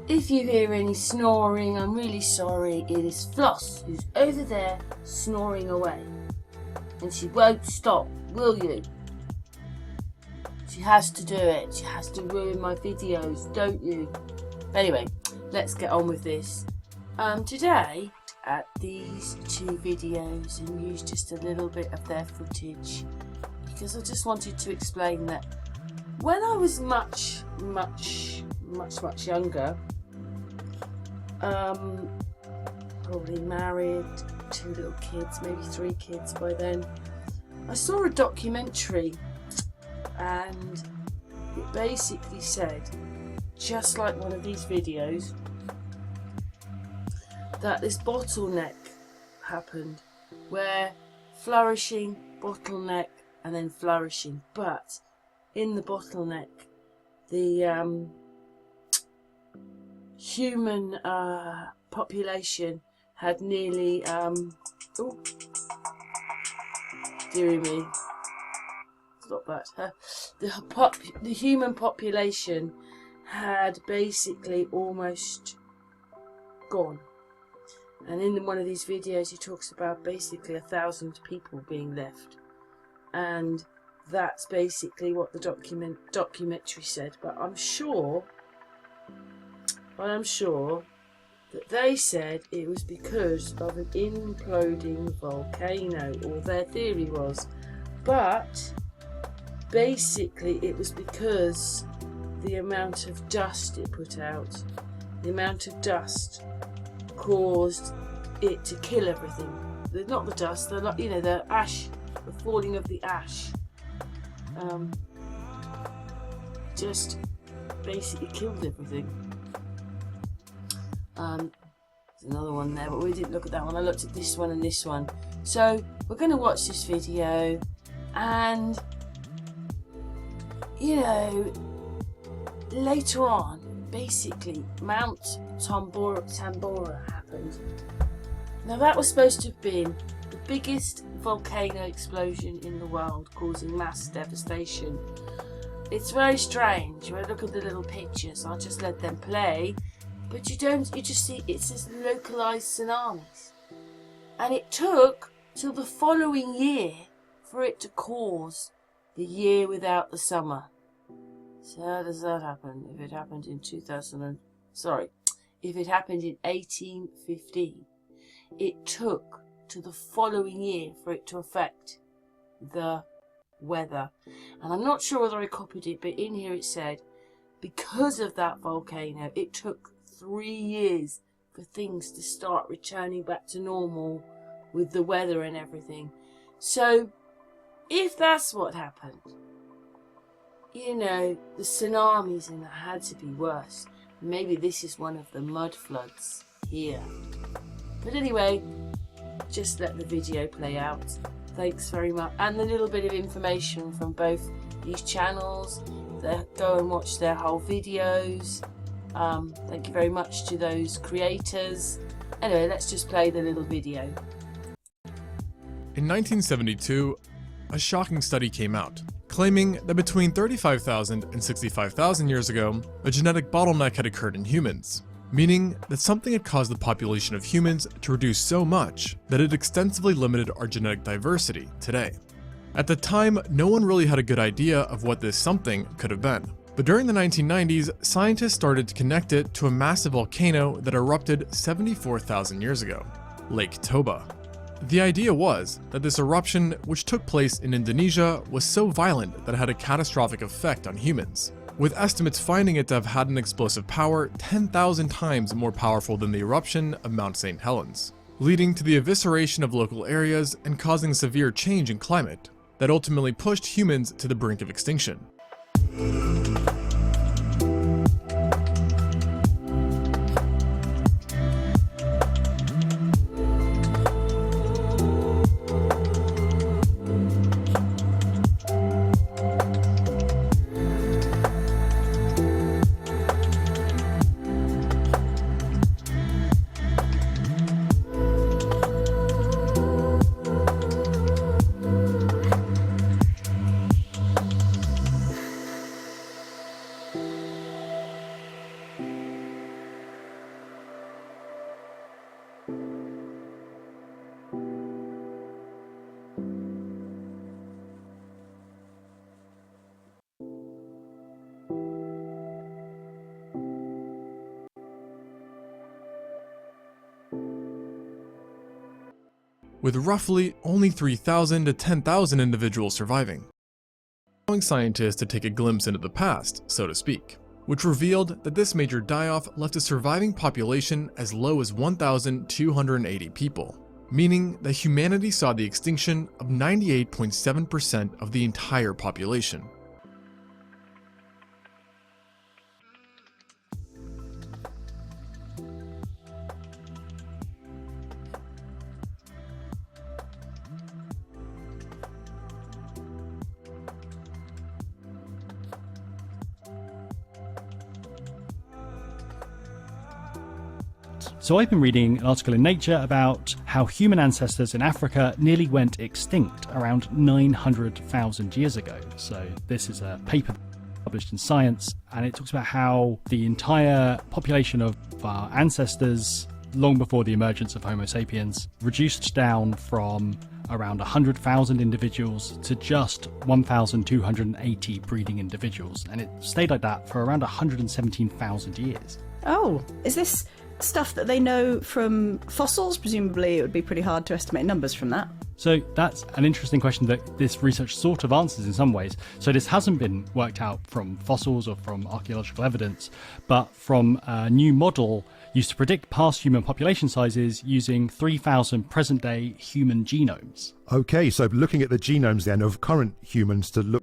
If you hear any snoring, I'm really sorry. It is Floss who's over there snoring away. And she won't stop, will you? She has to do it. She has to ruin my videos, don't you? Anyway, let's get on with this. Today, at these two videos, and use just a little bit of their footage, because I just wanted to explain that when I was much younger, probably married, 2 little kids, maybe 3 kids by then, I saw a documentary, and it basically said, just like one of these videos, that this bottleneck happened, where flourishing, bottleneck, and then flourishing, but in the bottleneck, the human population had nearly, dearie me, stop that, the human population had basically almost gone. And in one of these videos he talks about basically 1,000 people being left, and that's basically what the documentary said. But I'm sure that they said it was because of an imploding volcano, or their theory was. But basically it was because the amount of dust it put out, the amount of dust caused it to kill everything. Not the dust, the ash, the falling of the ash, just basically killed everything. There's another one there, but we didn't look at that one. I looked at this one and this one. So we're going to watch this video, and later on, basically Mount Tambora happened. Now that was supposed to have been the biggest volcano explosion in the world, causing mass devastation. It's very strange. When I look at the little pictures, I'll just let them play, but you just see it says localized tsunamis. And it took till the following year for it to cause the year without the summer. So how does that happen? If it happened in if it happened in 1815, it took to the following year for it to affect the weather. And I'm not sure whether I copied it, but in here it said, because of that volcano, it took 3 years for things to start returning back to normal with the weather and everything. So if that's what happened, the tsunamis and that had to be worse. Maybe this is one of the mud floods here. But anyway, just let the video play out. Thanks very much. And a little bit of information from both these channels. Go and watch their whole videos. Thank you very much to those creators. Anyway, let's just play the little video. In 1972, a shocking study came out, claiming that between 35,000 and 65,000 years ago, a genetic bottleneck had occurred in humans, meaning that something had caused the population of humans to reduce so much that it extensively limited our genetic diversity today. At the time, no one really had a good idea of what this something could have been. But during the 1990s, scientists started to connect it to a massive volcano that erupted 74,000 years ago, Lake Toba. The idea was that this eruption, which took place in Indonesia, was so violent that it had a catastrophic effect on humans, with estimates finding it to have had an explosive power 10,000 times more powerful than the eruption of Mount St. Helens, leading to the evisceration of local areas and causing severe change in climate that ultimately pushed humans to the brink of extinction. with roughly only 3,000 to 10,000 individuals surviving, allowing scientists to take a glimpse into the past, so to speak, which revealed that this major die-off left a surviving population as low as 1,280 people, meaning that humanity saw the extinction of 98.7% of the entire population. So I've been reading an article in Nature about how human ancestors in Africa nearly went extinct around 900,000 years ago. So this is a paper published in Science, and it talks about how the entire population of our ancestors, long before the emergence of Homo sapiens, reduced down from around 100,000 individuals to just 1,280 breeding individuals. And it stayed like that for around 117,000 years. Oh, is this stuff that they know from fossils? Presumably it would be pretty hard to estimate numbers from that. So that's an interesting question that this research sort of answers in some ways. So this hasn't been worked out from fossils or from archaeological evidence, but from a new model used to predict past human population sizes using 3,000 present-day human genomes. Okay, so looking at the genomes then of current humans to look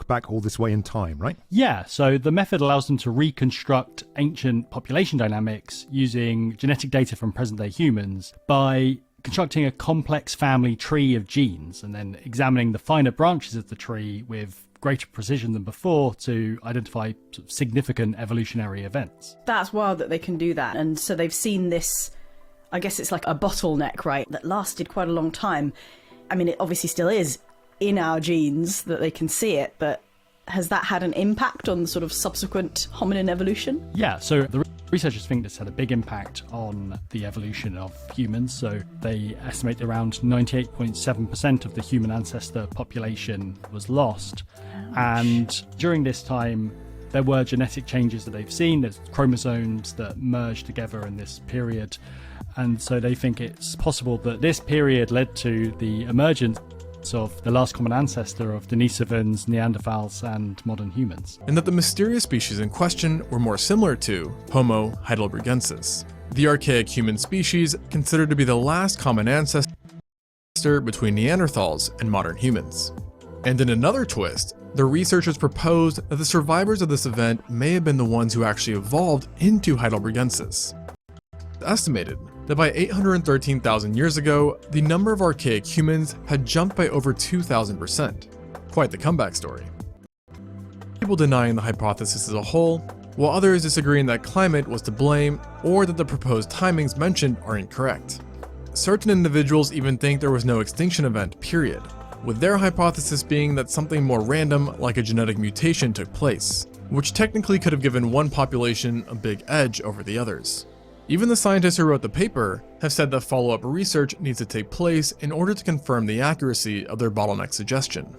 back all this way in time, right? Yeah, so the method allows them to reconstruct ancient population dynamics using genetic data from present-day humans by constructing a complex family tree of genes and then examining the finer branches of the tree with greater precision than before to identify sort of significant evolutionary events. That's wild that they can do that. And so they've seen this, I guess it's like a bottleneck, right, that lasted quite a long time. I mean, it obviously still is in our genes that they can see it, but has that had an impact on the sort of subsequent hominin evolution? Yeah, so the researchers think this had a big impact on the evolution of humans. So they estimate around 98.7% of the human ancestor population was lost. And during this time, there were genetic changes that they've seen. There's chromosomes that merged together in this period. And so they think it's possible that this period led to the emergence of the last common ancestor of Denisovans, Neanderthals, and modern humans. And that the mysterious species in question were more similar to Homo heidelbergensis, the archaic human species considered to be the last common ancestor between Neanderthals and modern humans. And in another twist, the researchers proposed that the survivors of this event may have been the ones who actually evolved into heidelbergensis. It's estimated that by 813,000 years ago, the number of archaic humans had jumped by over 2,000%. Quite the comeback story. People denying the hypothesis as a whole, while others disagreeing that climate was to blame or that the proposed timings mentioned are incorrect. Certain individuals even think there was no extinction event, period, with their hypothesis being that something more random like a genetic mutation took place, which technically could have given one population a big edge over the others. Even the scientists who wrote the paper have said that follow-up research needs to take place in order to confirm the accuracy of their bottleneck suggestion.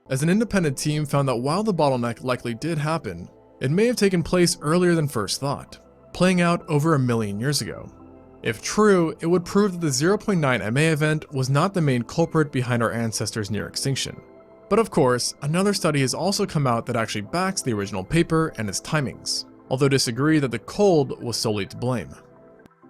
As an independent team found that while the bottleneck likely did happen, it may have taken place earlier than first thought, playing out over 1 million years ago. If true, it would prove that the 0.9 MA event was not the main culprit behind our ancestors' near extinction. But of course, another study has also come out that actually backs the original paper and its timings, although disagree that the cold was solely to blame.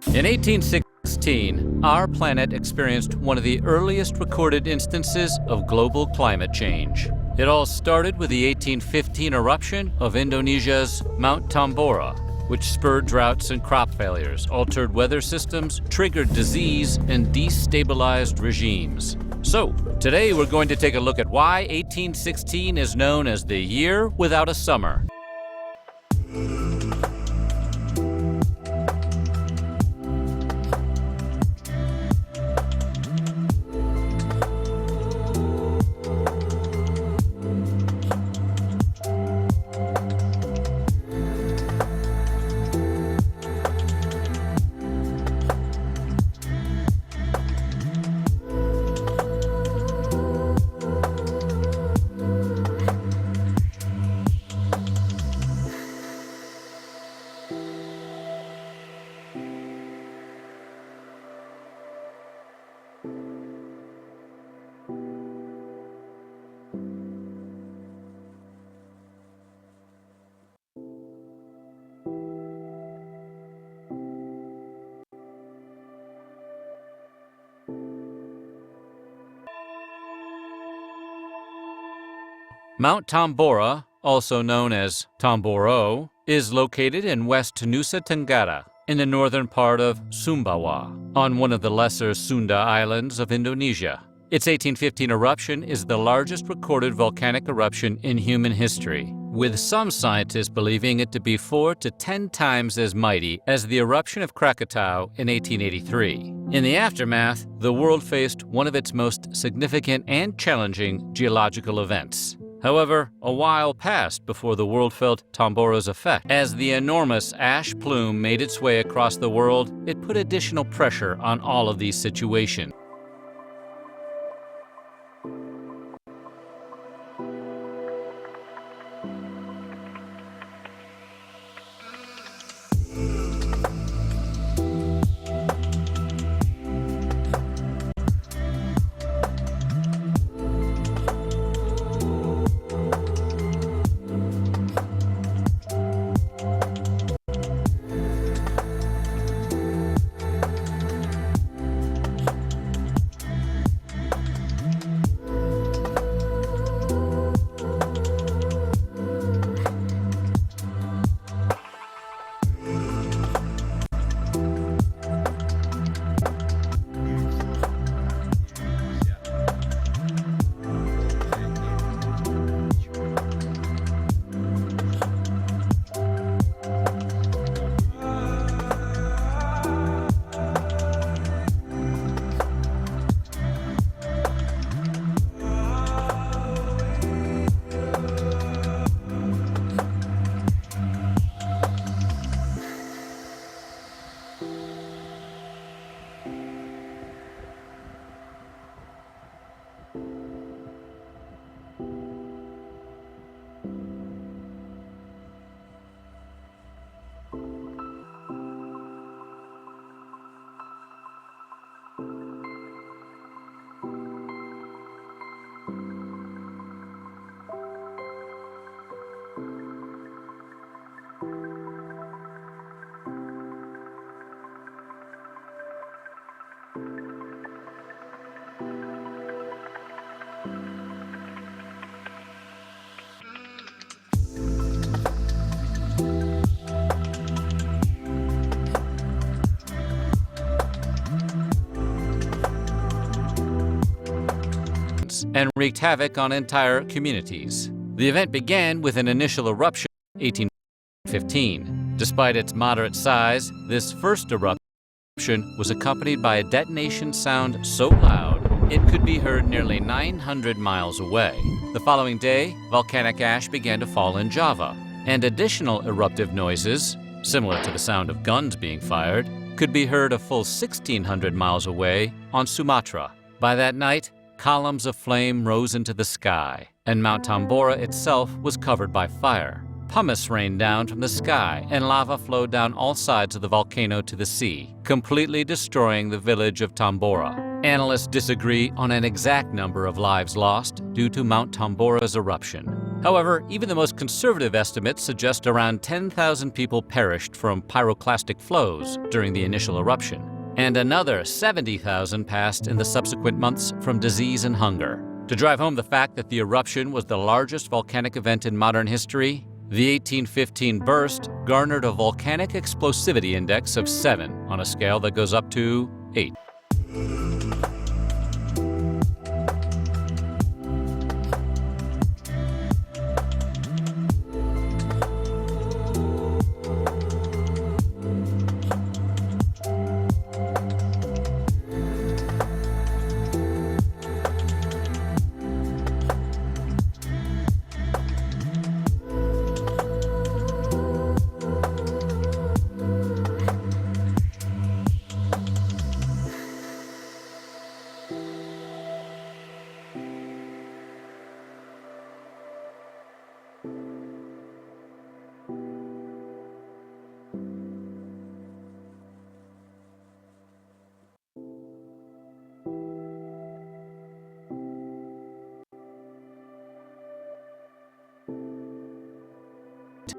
In 1816, our planet experienced one of the earliest recorded instances of global climate change. It all started with the 1815 eruption of Indonesia's Mount Tambora, which spurred droughts and crop failures, altered weather systems, triggered disease, and destabilized regimes. So, today we're going to take a look at why 1816 is known as the year without a summer. Mount Tambora, also known as Tamboro, is located in West Nusa Tenggara, in the northern part of Sumbawa, on one of the lesser Sunda Islands of Indonesia. Its 1815 eruption is the largest recorded volcanic eruption in human history, with some scientists believing it to be 4 to 10 times as mighty as the eruption of Krakatau in 1883. In the aftermath, the world faced one of its most significant and challenging geological events. However, a while passed before the world felt Tambora's effect. As the enormous ash plume made its way across the world, it put additional pressure on all of these situations. And wreaked havoc on entire communities. The event began with an initial eruption in 1815. Despite its moderate size, this first eruption was accompanied by a detonation sound so loud it could be heard nearly 900 miles away. The following day, volcanic ash began to fall in Java, and additional eruptive noises, similar to the sound of guns being fired, could be heard a full 1,600 miles away on Sumatra. By that night, columns of flame rose into the sky, and Mount Tambora itself was covered by fire. Pumice rained down from the sky, and lava flowed down all sides of the volcano to the sea, completely destroying the village of Tambora. Analysts disagree on an exact number of lives lost due to Mount Tambora's eruption. However, even the most conservative estimates suggest around 10,000 people perished from pyroclastic flows during the initial eruption, and another 70,000 passed in the subsequent months from disease and hunger. To drive home the fact that the eruption was the largest volcanic event in modern history, the 1815 burst garnered a volcanic explosivity index of 7 on a scale that goes up to 8.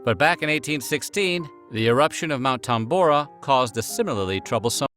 But back in 1816, the eruption of Mount Tambora caused a similarly troublesome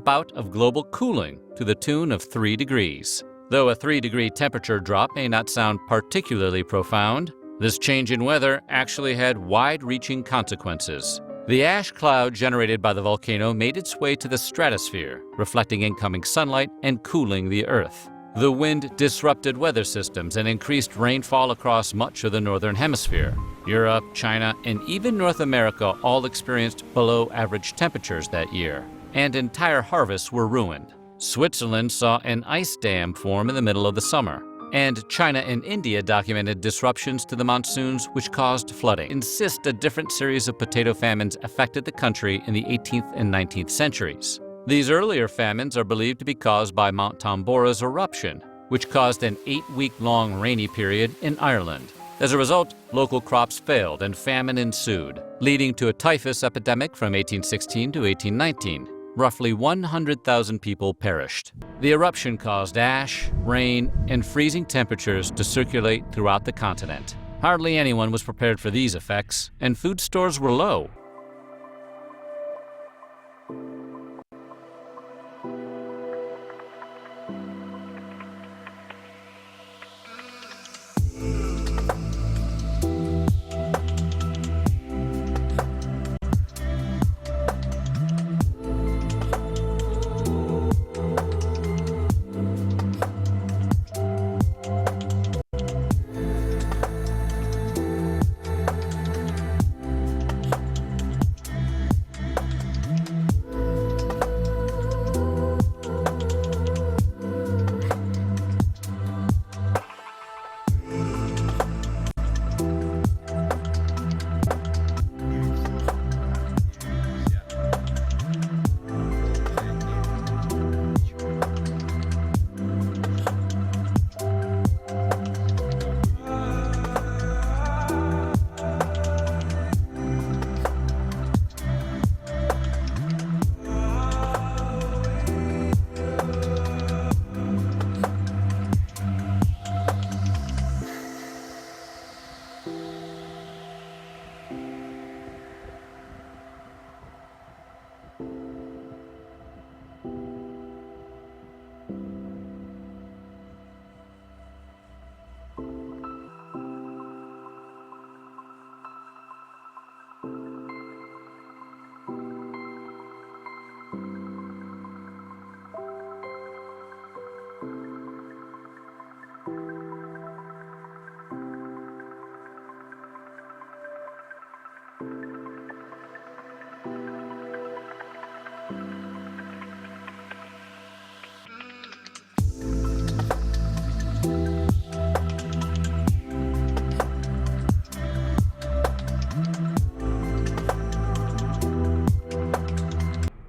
bout of global cooling to the tune of 3 degrees. Though a 3-degree temperature drop may not sound particularly profound, this change in weather actually had wide-reaching consequences. The ash cloud generated by the volcano made its way to the stratosphere, reflecting incoming sunlight and cooling the Earth. The wind disrupted weather systems and increased rainfall across much of the northern hemisphere. Europe, China, and even North America all experienced below-average temperatures that year, and entire harvests were ruined. Switzerland saw an ice dam form in the middle of the summer, and China and India documented disruptions to the monsoons which caused flooding. A different series of potato famines affected the country in the 18th and 19th centuries. These earlier famines are believed to be caused by Mount Tambora's eruption, which caused an 8-week-long rainy period in Ireland. As a result, local crops failed and famine ensued, leading to a typhus epidemic from 1816 to 1819. Roughly 100,000 people perished. The eruption caused ash, rain, and freezing temperatures to circulate throughout the continent. Hardly anyone was prepared for these effects, and food stores were low.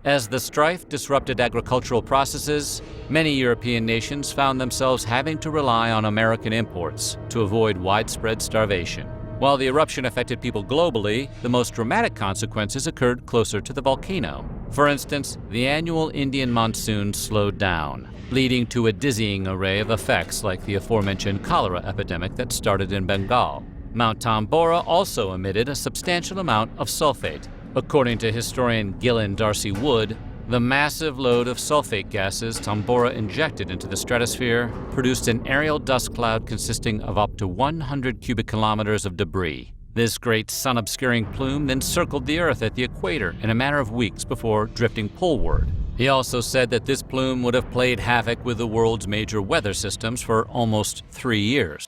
As the strife disrupted agricultural processes, many European nations found themselves having to rely on American imports to avoid widespread starvation. While the eruption affected people globally, the most dramatic consequences occurred closer to the volcano. For instance, the annual Indian monsoon slowed down, leading to a dizzying array of effects like the aforementioned cholera epidemic that started in Bengal. Mount Tambora also emitted a substantial amount of sulfate. According to historian Gillen Darcy Wood, the massive load of sulfate gases Tambora injected into the stratosphere produced an aerial dust cloud consisting of up to 100 cubic kilometers of debris. This great sun-obscuring plume then circled the Earth at the equator in a matter of weeks before drifting poleward. He also said that this plume would have played havoc with the world's major weather systems for almost 3 years.